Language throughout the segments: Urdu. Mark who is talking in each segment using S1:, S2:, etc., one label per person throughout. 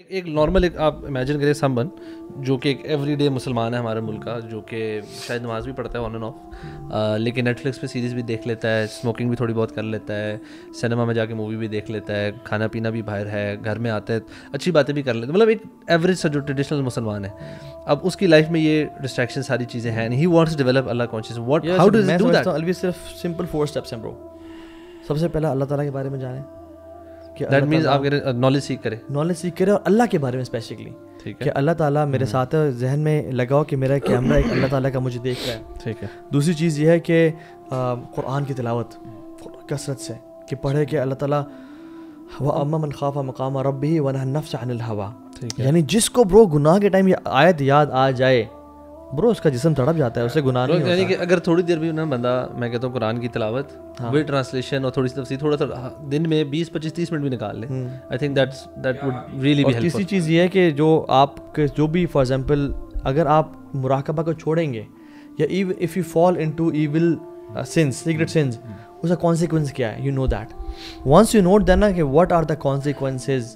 S1: ایک نارمل ایک آپ امیجن کریں سمبن جو کہ ایک ایوری ڈے مسلمان ہے ہمارے ملک کا, جو کہ شاید نماز بھی پڑھتا ہے آن اینڈ آف, لیکن نیٹ فلکس پہ سیریز بھی دیکھ لیتا ہے, اسموکنگ بھی تھوڑی بہت کر لیتا ہے, سنیما میں جا کے مووی بھی دیکھ لیتا ہے, کھانا پینا بھی باہر ہے, گھر میں آتا ہے, اچھی باتیں بھی کر لیتا ہے, مطلب ایک ایوریج سا جو ٹریڈیشنل مسلمان ہے. اب اس کی لائف میں یہ ڈسٹریکشن ساری چیزیں ہیں, he wants to develop Allah conscious. What how does he do that?
S2: الوی صرف سمپل 4 اسٹیپس ہیں برو. سب سے پہلا اللہ تعالیٰ کے بارے میں جانیں,
S1: دیٹ مینس آپ نالج سیکھ
S2: کریں, اور اللہ کے بارے میں اسپیسیفکلی کہ اللہ تعالیٰ میرے ساتھ ذہن میں لگاؤ کہ میرا کیمرہ ایک اللہ تعالیٰ کا مجھے دیکھ رہا ہے.
S1: ٹھیک ہے.
S2: دوسری چیز یہ ہے کہ قرآن کی تلاوت کثرت سے کہ پڑھے کہ اللہ تعالیٰ وَأَمَّا مَنْ خَافَ مَقَامَ رَبِّهِ وَنَهَى النَّفْسَ عَنِ الْهَوَىٰ, یعنی جس کو برو گناہ کے ٹائم یہ آیت یاد آ جائے برو اس کا جسم تڑپ جاتا ہے, اسے گناہ نہیں ہوتا.
S1: یعنی کہ اگر تھوڑی دیر بھی نا بندہ, میں کہتا ہوں قرآن کی تلاوت ود ٹرانسلیشن اور تھوڑی سی تفسیر تھوڑا سا دن میں 20-25-30 منٹ بھی نکال لے, I think that would really be helpful.
S2: تیسری چیز یہ ہے کہ جو آپ کے جو بھی فار ایگزامپل اگر آپ مراقبہ کو چھوڑیں گے یا if you fall into evil sins, secret sins, اس کا کانسیکوینس کیا ہے, you know that. Once you note then نا کہ واٹ آر دا کانسیکوینسز,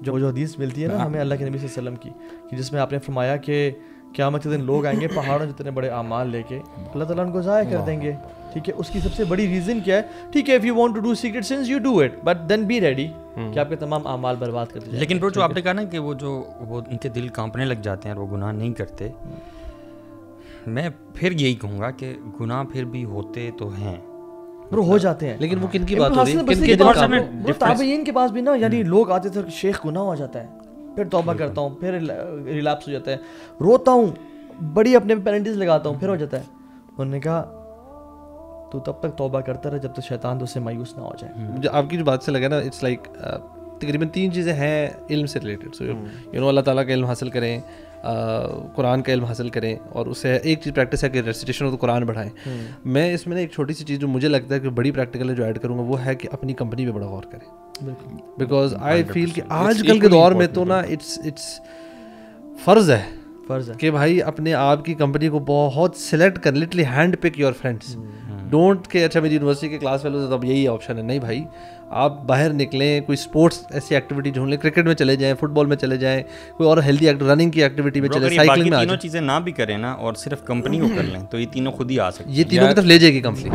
S2: جو حدیث ملتی ہے نا ہمیں اللہ کے نبی صلی اللہ علیہ وسلم کی, جس میں آپ نے فرمایا کہ قیامت کے دن لوگ آئیں گے پہاڑوں جتنے بڑے اعمال لے کے, اللہ تعالیٰ ان کو ضائع کر دیں گے. ٹھیک ہے, اس کی سب سے بڑی ریزن کیا ہے؟ ٹھیک ہے, if you want to do secret sins you do it but then be ready کہ آپ کے تمام اعمال برباد کر دیے.
S3: لیکن برو جو آپ نے کہا نا کہ وہ ان کے دل کانپنے لگ جاتے ہیں اور وہ گناہ نہیں کرتے, میں پھر یہی کہوں گا کہ گناہ پھر بھی ہوتے تو ہیں
S2: برو, ہو جاتے ہیں.
S1: لیکن وہ کن کی بات ہو رہی ہے؟
S2: تابعین کے پاس بھی نا, یعنی لوگ آتے تھے شیخ گناہ ہو جاتا ہے, پھر توبہ کرتا ہوں, پھر ریلیپس ہو جاتا ہے, روتا ہوں, بڑی اپنے پینلٹیز لگاتا ہوں, پھر ہو جاتا ہے. انہوں نے کہا تو تب تک توبہ کرتا رہے جب تک شیطان تو اس سے مایوس نہ ہو جائے.
S1: مجھے آپ کی جو بات سے لگا نا, اٹس لائک تقریباً 3 چیزیں ہیں علم سے ریلیٹڈ. سو یو نو اللہ تعالیٰ کا علم حاصل کریں, قرآن کا علم حاصل کریں, اور اس سے ایک چیز پریکٹس ہے کہ ریسیٹیشن ہو تو قرآن بڑھائیں. میں اس میں نا ایک چھوٹی سی چیز جو مجھے لگتا ہے کہ بڑی پریکٹیکل ہے جو ایڈ کروں گا, وہ ہے کہ اپنی کمپنی پہ بڑا غور کریں. بیکاز آئی فیل کہ آج کل کے دور میں تو نا اٹس فرض ہے کہ بھائی اپنے آپ کی کمپنی کو بہت سلیکٹ کر, literally hand pick your friends. Don't کہ اچھا میری یونیورسٹی کے کلاس فیلوز تو اب یہی آپشن ہے. نہیں بھائی, آپ باہر نکلیں, کوئی اسپورٹس ایسی ایکٹیویٹی ڈھونڈ لیں, کرکٹ میں چلے جائیں, فٹ بال میں چلے جائیں, کوئی اور ہیلدی رننگ کی ایکٹیویٹی میں چلے, سائیکلنگ میں.
S3: تینوں چیزیں نہ بھی کریں نا اور صرف کمپنی کو کر لیں تو یہ تینوں خود ہی آ سکتے ہیں.
S1: یہ تینوں کی طرف لے جائے گی کمپنی.